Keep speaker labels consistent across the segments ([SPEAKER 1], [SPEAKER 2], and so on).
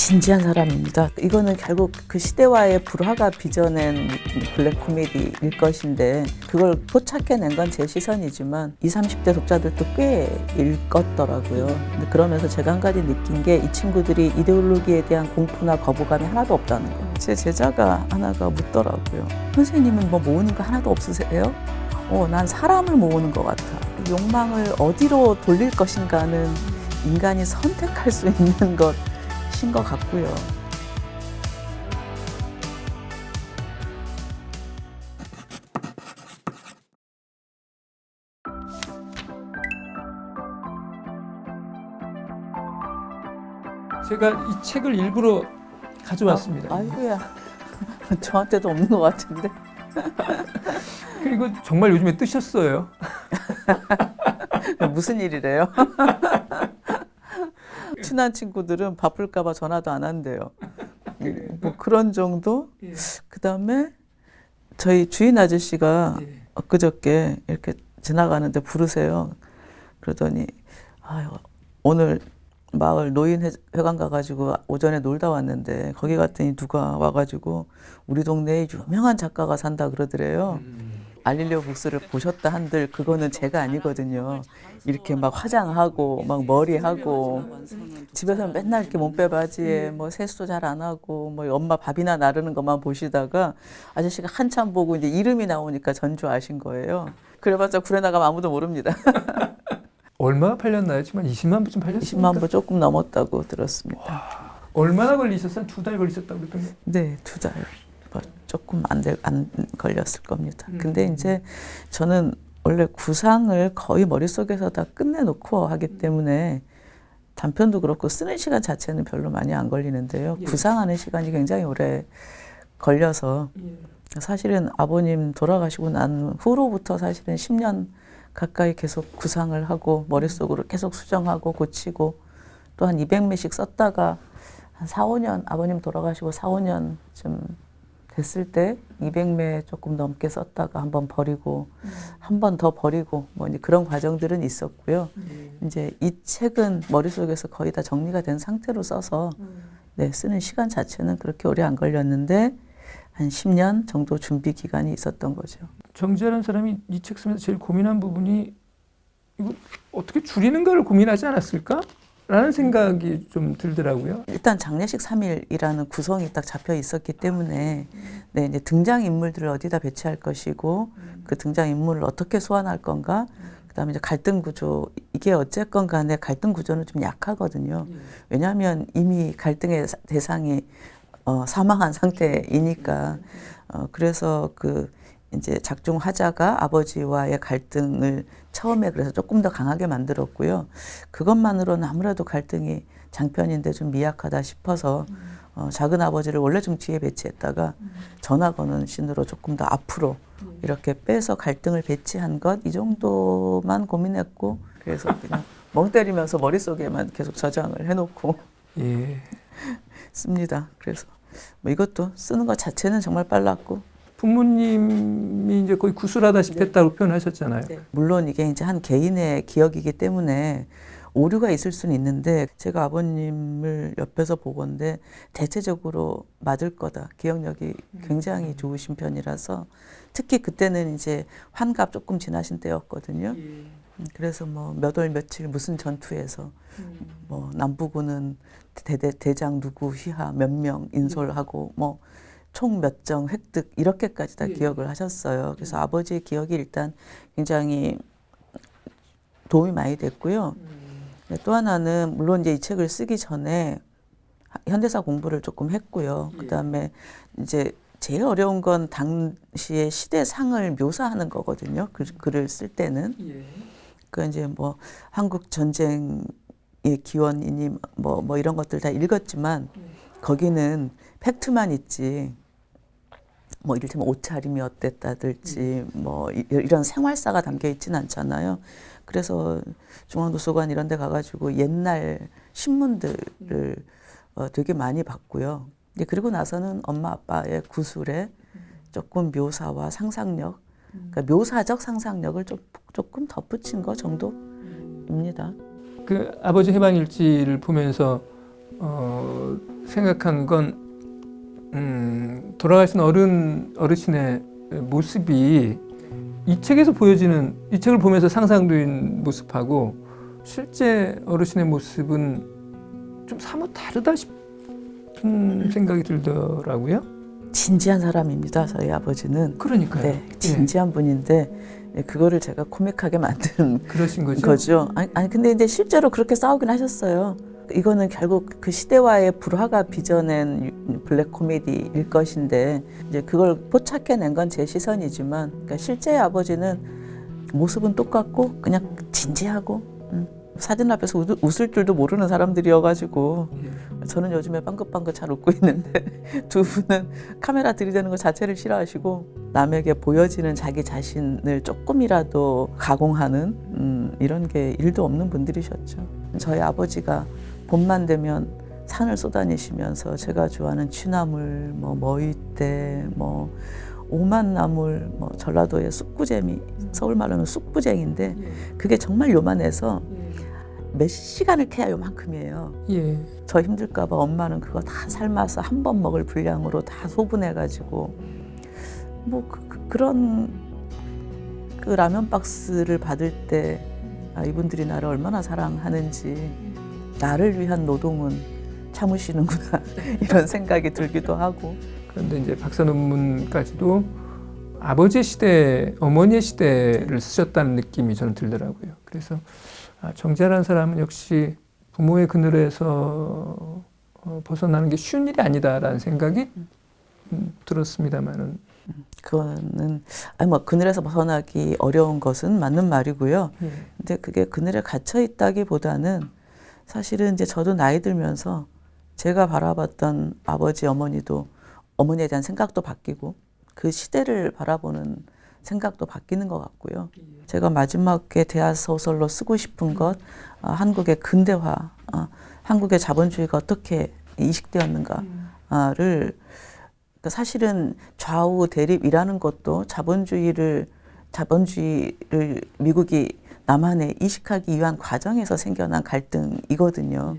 [SPEAKER 1] 진지한 사람입니다. 이거는 결국 그 시대와의 불화가 빚어낸 블랙 코미디일 것인데 그걸 포착해낸 건 제 시선이지만 20, 30대 독자들도 꽤 읽었더라고요. 근데 그러면서 제가 한 가지 느낀 게 이 친구들이 이데올로기에 대한 공포나 거부감이 하나도 없다는 거. 제 제자가 하나가 묻더라고요. 선생님은 뭐 모으는 거 하나도 없으세요? 난 사람을 모으는 것 같아. 욕망을 어디로 돌릴 것인가는 인간이 선택할 수 있는 것인 것 같고요.
[SPEAKER 2] 제가 이 책을 일부러 가져왔습니다.
[SPEAKER 1] 아이고야, 저한테도 없는 것 같은데.
[SPEAKER 2] 그리고 정말 요즘에 뜨셨어요.
[SPEAKER 1] 무슨 일이래요? 친한 친구들은 바쁠까봐 전화도 안 한대요. 뭐 그런 정도? 그 다음에 저희 주인 아저씨가 엊그저께 이렇게 지나가는데 부르세요. 그러더니 오늘 마을 노인회관 가가지고 오전에 놀다 왔는데 거기 갔더니 누가 와가지고 우리 동네에 유명한 작가가 산다 그러더래요. 알릴리오 북스를 보셨다 한들 그거는 제가 아니거든요. 이렇게 막 화장하고 막 머리하고 집에서 맨날 이렇게 몸빼바지에 뭐 세수도 잘 안 하고 뭐 엄마 밥이나 나르는 것만 보시다가 아저씨가 한참 보고 이제 이름이 나오니까 전주아신 거예요. 그래봤자 굴에 나가면 아무도 모릅니다.
[SPEAKER 2] 얼마나 팔렸나요? 지금 한 20만 부쯤 팔렸습니까?
[SPEAKER 1] 20만 부 조금 넘었다고 들었습니다.
[SPEAKER 2] 와, 얼마나 걸리셨어요? 2달 걸리셨다고 그랬던데.
[SPEAKER 1] 네, 2달. 조금 안 걸렸을 겁니다. 근데 이제 저는 원래 구상을 거의 머릿속에서 다 끝내놓고 하기 때문에 단편도 그렇고 쓰는 시간 자체는 별로 많이 안 걸리는데요. 구상하는 시간이 굉장히 오래 걸려서 사실은 아버님 돌아가시고 난 후로부터 사실은 10년 가까이 계속 구상을 하고 머릿속으로 계속 수정하고 고치고 또 한 200매씩 썼다가 한 4, 5년 아버님 돌아가시고 4, 5년쯤 됐을 때 200매 조금 넘게 썼다가 한 번 버리고 한 번 더 버리고 뭐 이제 그런 과정들은 있었고요. 이제 이 책은 머릿속에서 거의 다 정리가 된 상태로 써서 네, 쓰는 시간 자체는 그렇게 오래 안 걸렸는데 한 10년 정도 준비 기간이 있었던 거죠.
[SPEAKER 2] 정지아라는 사람이 이 책 쓰면서 제일 고민한 부분이 이거 어떻게 줄이는가를 고민하지 않았을까? 라는 생각이 좀 들더라고요.
[SPEAKER 1] 일단 장례식 3일이라는 구성이 딱 잡혀 있었기 때문에 네, 이제 등장인물들을 어디다 배치할 것이고 그 등장인물을 어떻게 소환할 건가 그다음에 이제 갈등 구조 이게 어쨌건 간에 갈등 구조는 좀 약하거든요. 왜냐하면 이미 갈등의 대상이 사망한 상태이니까 그래서 그 이제 작중 화자가 아버지와의 갈등을 처음에 그래서 조금 더 강하게 만들었고요. 그것만으로는 아무래도 갈등이 장편인데 좀 미약하다 싶어서 작은 아버지를 원래 좀 뒤에 배치했다가 전화 거는 씬으로 조금 더 앞으로 이렇게 빼서 갈등을 배치한 것 이 정도만 고민했고 그래서 그냥 멍 때리면서 머릿속에만 계속 저장을 해놓고 씁니다. 그래서 뭐 이것도 쓰는 것 자체는 정말 빨랐고
[SPEAKER 2] 부모님이 이제 거의 구술하다시피 했다고 표현하셨잖아요.
[SPEAKER 1] 네. 물론 이게 이제 한 개인의 기억이기 때문에 오류가 있을 수는 있는데 제가 아버님을 옆에서 보건데 대체적으로 맞을 거다. 기억력이 굉장히 좋으신 편이라서 특히 그때는 이제 환갑 조금 지나신 때였거든요. 그래서 뭐 몇 월 며칠 무슨 전투에서 뭐 남부군은 대장 누구 휘하 몇 명 인솔하고 뭐 총 몇 정 획득 이렇게까지 다 기억을 하셨어요. 그래서 아버지의 기억이 일단 굉장히 도움이 많이 됐고요. 또 하나는 물론 이제 이 책을 쓰기 전에 현대사 공부를 조금 했고요. 그다음에 이제 제일 어려운 건 당시의 시대상을 묘사하는 거거든요. 글을 쓸 때는. 그 이제 뭐 한국 전쟁의 기원이니 뭐 이런 것들 다 읽었지만 거기는 팩트만 있지. 뭐 이를테면 옷차림이 어땠다든지 뭐 이런 생활사가 담겨 있지는 않잖아요. 그래서 중앙도서관 이런 데 가가지고 옛날 신문들을 되게 많이 봤고요. 이제 그리고 나서는 엄마 아빠의 구술에 조금 묘사와 상상력, 그러니까 묘사적 상상력을 조금 덧붙인 거 정도입니다.
[SPEAKER 2] 그 아버지 해방일지를 보면서 생각한 건 돌아가신 어르신의 모습이 이 책에서 보여지는, 이 책을 보면서 상상된 모습하고 실제 어르신의 모습은 좀 사뭇 다르다 싶은 생각이 들더라고요.
[SPEAKER 1] 진지한 사람입니다. 저희 아버지는.
[SPEAKER 2] 그러니까요.
[SPEAKER 1] 네, 진지한 분인데 그거를 제가 코믹하게 만든
[SPEAKER 2] 그러신 거죠.
[SPEAKER 1] 거죠. 아니 근데 이제 실제로 그렇게 싸우긴 하셨어요. 이거는 결국 그 시대와의 불화가 빚어낸 블랙 코미디일 것인데 이제 그걸 포착해낸 건 제 시선이지만, 그러니까 실제 아버지는 모습은 똑같고 그냥 진지하고 사진 앞에서 웃을 줄도 모르는 사람들이어가지고 저는 요즘에 빵긋빵긋 잘 웃고 있는데 두 분은 카메라 들이대는 것 자체를 싫어하시고 남에게 보여지는 자기 자신을 조금이라도 가공하는 이런 게 일도 없는 분들이셨죠. 저희 아버지가 봄만 되면 산을 쏘다니시면서 제가 좋아하는 취나물, 머위대, 오만나물, 전라도의 쑥구쟁이, 서울 말로는 쑥부쟁인데 그게 정말 요만해서 몇 시간을 캐야 요만큼이에요.
[SPEAKER 2] 예.
[SPEAKER 1] 저 힘들까봐 엄마는 그거 다 삶아서 한 번 먹을 분량으로 다 소분해가지고 그런 그 라면 박스를 받을 때 이분들이 나를 얼마나 사랑하는지, 나를 위한 노동은 참으시는구나 이런 생각이 들기도 하고.
[SPEAKER 2] 그런데 이제 박사 논문까지도 아버지의 시대, 어머니의 시대를 쓰셨다는 느낌이 저는 들더라고요. 그래서 정자라는 사람은 역시 부모의 그늘에서 벗어나는 게 쉬운 일이 아니다라는 생각이 들었습니다만은.
[SPEAKER 1] 그거는 그늘에서 벗어나기 어려운 것은 맞는 말이고요.
[SPEAKER 2] 예.
[SPEAKER 1] 근데 그게 그늘에 갇혀 있다기보다는 사실은 이제 저도 나이 들면서 제가 바라봤던 아버지, 어머니도 어머니에 대한 생각도 바뀌고 그 시대를 바라보는 생각도 바뀌는 것 같고요. 제가 마지막에 대하소설로 쓰고 싶은 것, 한국의 근대화, 한국의 자본주의가 어떻게 이식되었는가를, 사실은 좌우 대립이라는 것도 자본주의를 미국이 남한에 이식하기 위한 과정에서 생겨난 갈등이거든요.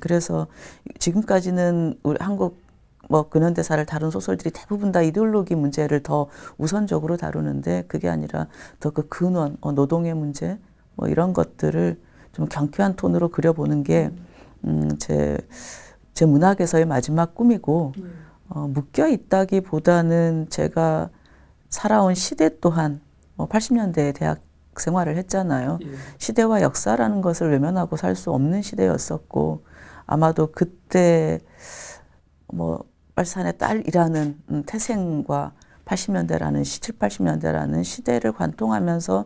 [SPEAKER 1] 그래서 지금까지는 우리 한국 근현대사를 다룬 소설들이 대부분 다 이데올로기 문제를 더 우선적으로 다루는데 그게 아니라 더 그 근원, 노동의 문제 이런 것들을 좀 경쾌한 톤으로 그려보는 게 제 문학에서의 마지막 꿈이고, 묶여 있다기보다는 제가 살아온 시대 또한 80년대에 대학 생활을 했잖아요. 시대와 역사라는 것을 외면하고 살 수 없는 시대였었고, 아마도 그때 빨산의 딸이라는 태생과 80년대라는 7, 80년대라는 시대를 관통하면서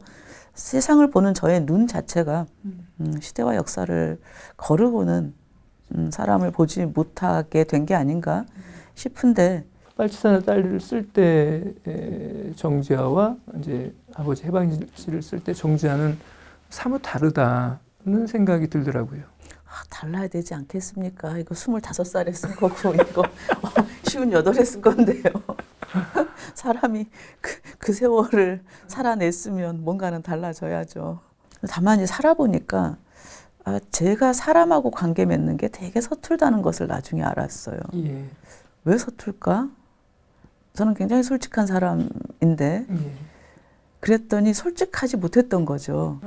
[SPEAKER 1] 세상을 보는 저의 눈 자체가 시대와 역사를 거르고는 사람을 보지 못하게 된 게 아닌가 싶은데,
[SPEAKER 2] 빨치산의 딸을 쓸 때 정지아와 이제 아버지 해방시를 쓸 때 정지아는 사뭇 다르다는 생각이 들더라고요.
[SPEAKER 1] 달라야 되지 않겠습니까? 이거 25살에 쓴 거고 이거 58에 쓴 건데요. 사람이 그 세월을 살아냈으면 뭔가는 달라져야죠. 다만 살아보니까 제가 사람하고 관계 맺는 게 되게 서툴다는 것을 나중에 알았어요.
[SPEAKER 2] 예.
[SPEAKER 1] 왜 서툴까? 저는 굉장히 솔직한 사람인데 그랬더니 솔직하지 못했던 거죠.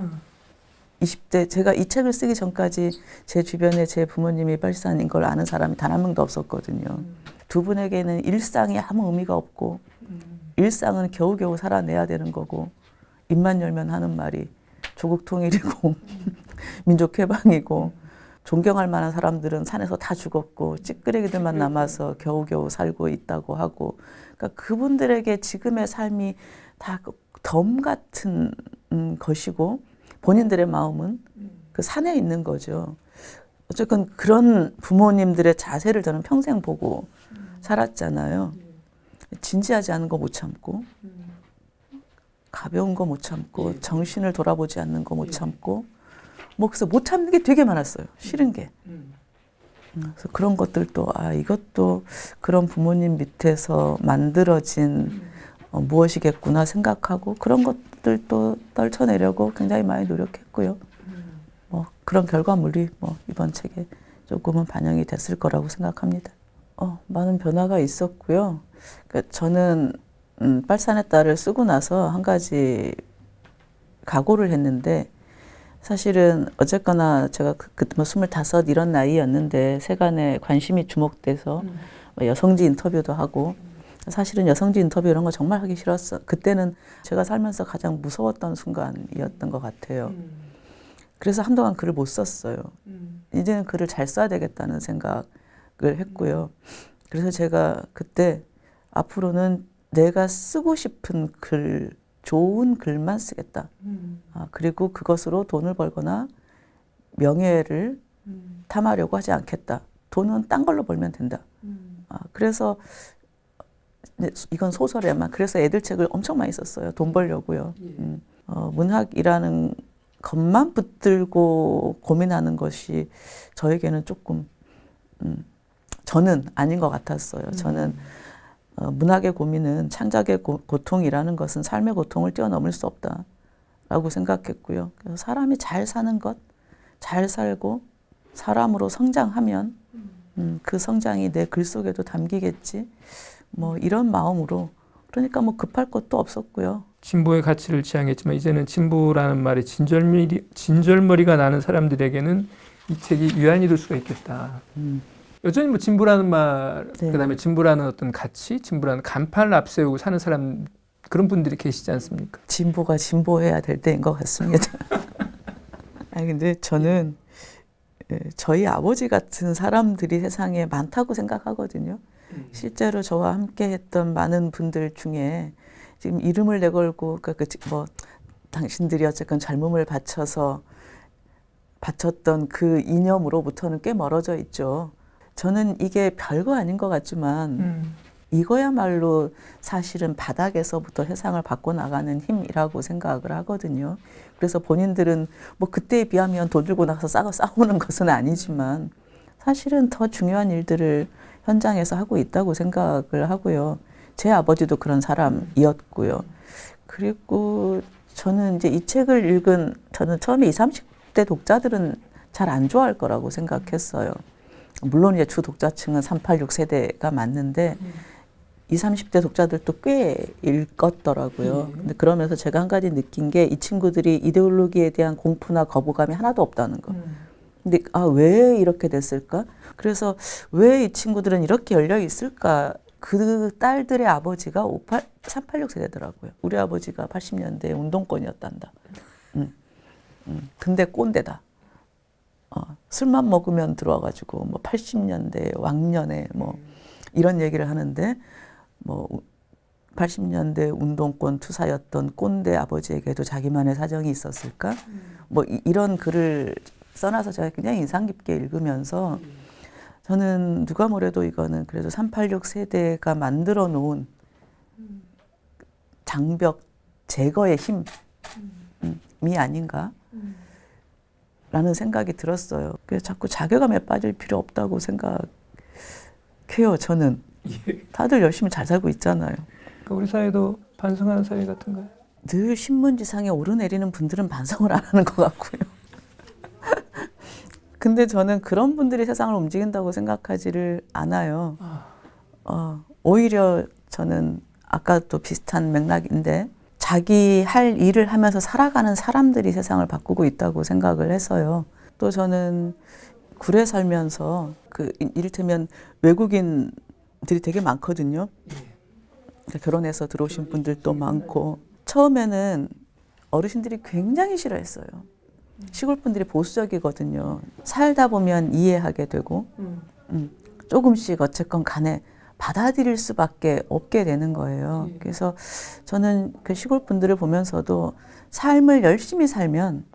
[SPEAKER 1] 20대 제가 이 책을 쓰기 전까지 제 주변에 제 부모님이 빨치산인 걸 아는 사람이 단 한 명도 없었거든요. 두 분에게는 일상이 아무 의미가 없고 일상은 겨우겨우 살아내야 되는 거고 입만 열면 하는 말이 조국 통일이고 민족해방이고 존경할 만한 사람들은 산에서 다 죽었고 찌끄레기들만 남아서 겨우겨우 살고 있다고 하고, 그러니까 그분들에게 지금의 삶이 다 덤 같은 것이고 본인들의 마음은 그 산에 있는 거죠. 어쨌건 그런 부모님들의 자세를 저는 평생 보고 살았잖아요. 진지하지 않은 거 못 참고, 가벼운 거 못 참고, 정신을 돌아보지 않는 거 못 참고, 그래서 못 참는 게 되게 많았어요. 싫은 게. 그래서 그런 것들도 이것도 그런 부모님 밑에서 만들어진 무엇이겠구나 생각하고 그런 것들도 떨쳐내려고 굉장히 많이 노력했고요. 그런 결과물이 이번 책에 조금은 반영이 됐을 거라고 생각합니다. 많은 변화가 있었고요. 그러니까 저는 빨산의 딸을 쓰고 나서 한 가지 각오를 했는데, 사실은 어쨌거나 제가 그때 뭐 25 이런 나이였는데 세간에 관심이 주목돼서 여성지 인터뷰도 하고, 사실은 여성지 인터뷰 이런 거 정말 하기 싫었어. 그때는 제가 살면서 가장 무서웠던 순간이었던 것 같아요. 그래서 한동안 글을 못 썼어요. 이제는 글을 잘 써야 되겠다는 생각을 했고요. 그래서 제가 그때 앞으로는 내가 쓰고 싶은 글, 좋은 글만 쓰겠다. 그리고 그것으로 돈을 벌거나 명예를 탐하려고 하지 않겠다. 돈은 딴 걸로 벌면 된다. 그래서 이건 소설에만, 그래서 애들 책을 엄청 많이 썼어요. 돈 벌려고요. 문학이라는 것만 붙들고 고민하는 것이 저에게는 조금 저는 아닌 것 같았어요. 저는 문학의 고민은 창작의 고통이라는 것은 삶의 고통을 뛰어넘을 수 없다라고 생각했고요. 그래서 사람이 잘 사는 것, 잘 살고 사람으로 성장하면 그 성장이 내 글 속에도 담기겠지. 뭐 이런 마음으로, 그러니까 뭐 급할 것도 없었고요.
[SPEAKER 2] 진보의 가치를 지향했지만 이제는 진보라는 말이 진절머리가 나는 사람들에게는 이 책이 위안이 될 수가 있겠다. 여전히 뭐 진보라는 말,
[SPEAKER 1] 네.
[SPEAKER 2] 그다음에 진보라는 어떤 가치, 진보라는 간판을 앞세우고 사는 사람, 그런 분들이 계시지 않습니까?
[SPEAKER 1] 진보가 진보해야 될 때인 것 같습니다. 아니 근데 저는 저희 아버지 같은 사람들이 세상에 많다고 생각하거든요. 실제로 저와 함께 했던 많은 분들 중에 지금 이름을 내걸고, 그러니까 뭐 당신들이 어쨌건 젊음을 바쳤던 그 이념으로부터는 꽤 멀어져 있죠. 저는 이게 별거 아닌 것 같지만 이거야말로 사실은 바닥에서부터 세상을 바꿔나가는 힘이라고 생각을 하거든요. 그래서 본인들은 뭐 그때에 비하면 돈 들고 나가서 싸우는 것은 아니지만 사실은 더 중요한 일들을 현장에서 하고 있다고 생각을 하고요. 제 아버지도 그런 사람이었고요. 그리고 저는 이제 이 책을 읽은, 저는 처음에 20, 30대 독자들은 잘 안 좋아할 거라고 생각했어요. 물론 이제 주 독자층은 386 세대가 맞는데 20, 30대 독자들도 꽤 읽었더라고요. 근데 그러면서 제가 한 가지 느낀 게 이 친구들이 이데올로기에 대한 공포나 거부감이 하나도 없다는 거. 근데 왜 이렇게 됐을까? 그래서 왜 이 친구들은 이렇게 열려 있을까? 그 딸들의 아버지가 386 세대더라고요. 우리 아버지가 80년대 운동권이었단다. 근데 꼰대다. 술만 먹으면 들어와가지고 뭐 80년대 왕년에 뭐 이런 얘기를 하는데, 뭐 80년대 운동권 투사였던 꼰대 아버지에게도 자기만의 사정이 있었을까? 뭐 이런 글을 써놔서 제가 굉장히 인상 깊게 읽으면서 저는 누가 뭐래도 이거는 그래도 386 세대가 만들어 놓은 장벽 제거의 힘이 아닌가? 라는 생각이 들었어요. 그래서 자꾸 자괴감에 빠질 필요 없다고 생각해요, 저는. 다들 열심히 잘 살고 있잖아요.
[SPEAKER 2] 그러니까 우리 사회도 반성하는 사회 같은가요?
[SPEAKER 1] 늘 신문지상에 오르내리는 분들은 반성을 안 하는 것 같고요. 근데 저는 그런 분들이 세상을 움직인다고 생각하지를 않아요. 오히려 저는 아까 또 비슷한 맥락인데 자기 할 일을 하면서 살아가는 사람들이 세상을 바꾸고 있다고 생각을 해서요. 또 저는 굴에 살면서 이를테면 외국인들이 되게 많거든요. 결혼해서 들어오신 분들도 많고, 처음에는 어르신들이 굉장히 싫어했어요. 시골 분들이 보수적이거든요. 살다 보면 이해하게 되고 조금씩 어쨌건 간에 받아들일 수밖에 없게 되는 거예요. 그래서 저는 그 시골 분들을 보면서도 삶을 열심히 살면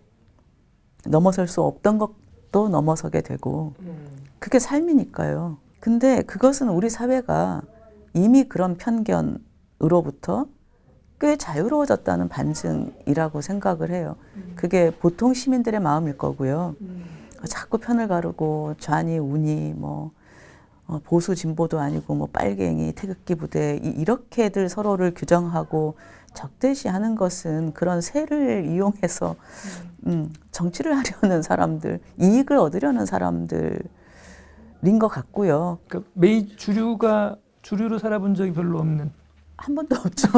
[SPEAKER 1] 넘어설 수 없던 것도 넘어서게 되고, 그게 삶이니까요. 근데 그것은 우리 사회가 이미 그런 편견으로부터 꽤 자유로워졌다는 반증이라고 생각을 해요. 그게 보통 시민들의 마음일 거고요. 자꾸 편을 가르고 좌니 우니 뭐 보수 진보도 아니고 뭐 빨갱이 태극기 부대 이렇게들 서로를 규정하고 적대시하는 것은 그런 세를 이용해서 정치를 하려는 사람들, 이익을 얻으려는 사람들의 것 같고요.
[SPEAKER 2] 그러니까 주류로 살아본 적이 별로 없는.
[SPEAKER 1] 한 번도 없죠.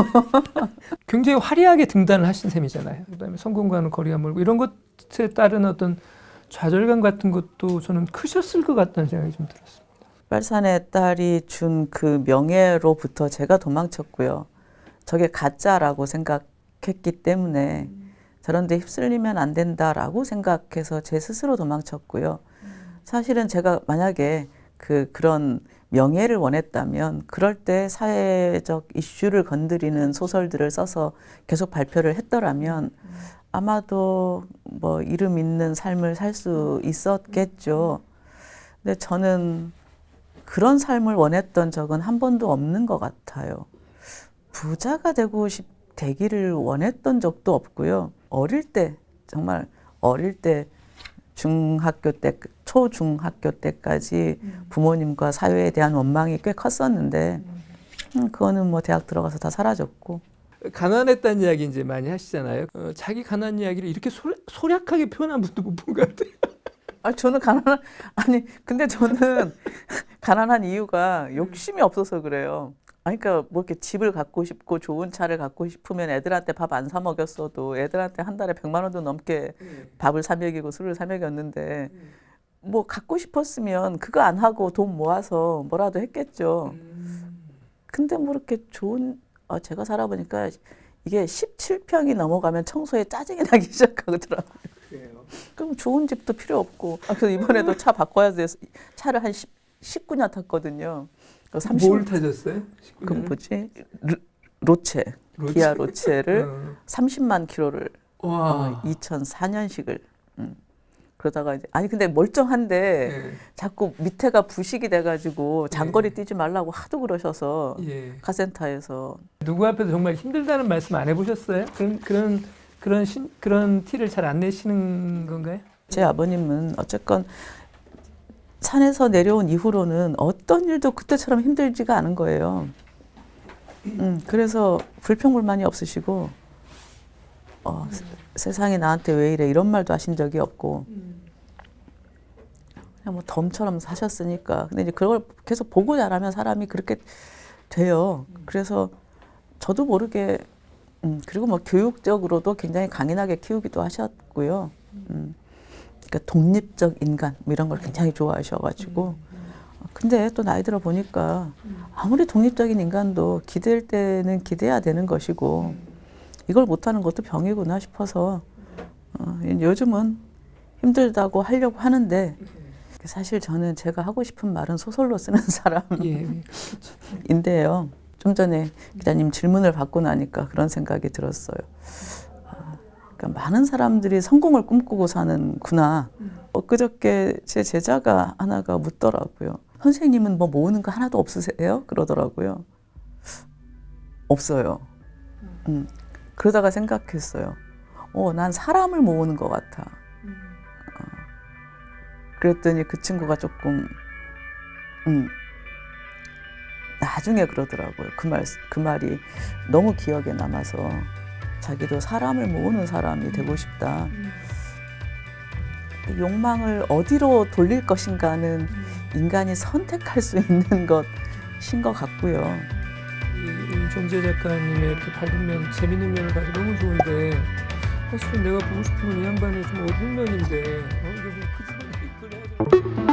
[SPEAKER 2] 굉장히 화려하게 등단을 하신 셈이잖아요. 그다음에 성공과는 거리가 멀고 이런 것에 따른 어떤 좌절감 같은 것도 저는 크셨을 것 같다는 생각이 좀 들었습니다.
[SPEAKER 1] 빨산의 딸이 준 그 명예로부터 제가 도망쳤고요. 저게 가짜라고 생각했기 때문에 저런 데 휩쓸리면 안 된다라고 생각해서 제 스스로 도망쳤고요. 사실은 제가 만약에 그런 명예를 원했다면 그럴 때 사회적 이슈를 건드리는 소설들을 써서 계속 발표를 했더라면 아마도 뭐 이름 있는 삶을 살 수 있었겠죠. 근데 저는 그런 삶을 원했던 적은 한 번도 없는 것 같아요. 부자가 되기를 원했던 적도 없고요. 어릴 때, 정말 어릴 때 중학교 때, 초중학교 때까지 부모님과 사회에 대한 원망이 꽤 컸었는데 그거는 뭐 대학 들어가서 다 사라졌고.
[SPEAKER 2] 가난했다는 이야기 이제 많이 하시잖아요. 자기 가난 이야기를 이렇게 소략하게 표현한 분도 못 본 것 같아요.
[SPEAKER 1] 저는 근데 저는 가난한 이유가 욕심이 없어서 그래요. 그러니까 뭐 이렇게 집을 갖고 싶고 좋은 차를 갖고 싶으면 애들한테 밥 안 사 먹였어도 애들한테 한 달에 100만 원도 넘게 밥을 사 먹이고 술을 사 먹였는데 뭐 갖고 싶었으면 그거 안 하고 돈 모아서 뭐라도 했겠죠. 근데 뭐 이렇게 제가 살아보니까 이게 17평이 넘어가면 청소에 짜증이 나기 시작하더라고요.
[SPEAKER 2] 그래요.
[SPEAKER 1] 그럼 좋은 집도 필요 없고. 그래서 이번에도 차 바꿔야 돼서 차를 한 19년 탔거든요.
[SPEAKER 2] 뭘 타셨어요?
[SPEAKER 1] 그 뭐지? 로체. 기아 로체를 30만 킬로를 2004년식을 그러다가 이제 근데 멀쩡한데 자꾸 밑에가 부식이 돼가지고 장거리 뛰지 말라고 하도 그러셔서 카센터에서
[SPEAKER 2] 누구 앞에서 정말 힘들다는 말씀 안 해보셨어요? 그런 티를 잘 안 내시는 건가요?
[SPEAKER 1] 제 아버님은 어쨌건 산에서 내려온 이후로는 어떤 일도 그때처럼 힘들지가 않은 거예요. 그래서 불평불만이 없으시고 세상이 나한테 왜 이래 이런 말도 하신 적이 없고 그냥 뭐 덤처럼 사셨으니까. 근데 이제 그걸 계속 보고 자라면 사람이 그렇게 돼요. 그래서 저도 모르게 그리고 뭐 교육적으로도 굉장히 강인하게 키우기도 하셨고요. 그러니까 독립적 인간 뭐 이런 걸 굉장히 좋아하셔가지고 근데 또 나이 들어 보니까 아무리 독립적인 인간도 기댈 때는 기대야 되는 것이고 이걸 못하는 것도 병이구나 싶어서 요즘은 힘들다고 하려고 하는데 사실 저는 제가 하고 싶은 말은 소설로 쓰는 사람인데요. 좀 전에 기자님 질문을 받고 나니까 그런 생각이 들었어요. 그러니까 많은 사람들이 성공을 꿈꾸고 사는구나. 엊그저께 제 제자가 하나가 묻더라고요. 선생님은 뭐 모으는 거 하나도 없으세요? 그러더라고요. 없어요. 그러다가 생각했어요. 난 사람을 모으는 것 같아. 그랬더니 그 친구가 조금 나중에 그러더라고요. 그 말이 너무 기억에 남아서 자기도 사람을 모으는 사람이 되고 싶다. 욕망을 어디로 돌릴 것인가는 인간이 선택할 수 있는 것인 것 같고요.
[SPEAKER 2] 이정재 작가님의 이렇게 밝은 면, 재밌는 면을 봐서 너무 좋은데 사실은 내가 보고 싶은 건 이 양반의 좀 어두운 면인데 이거 뭐 그 집안에 이걸 해야 되나?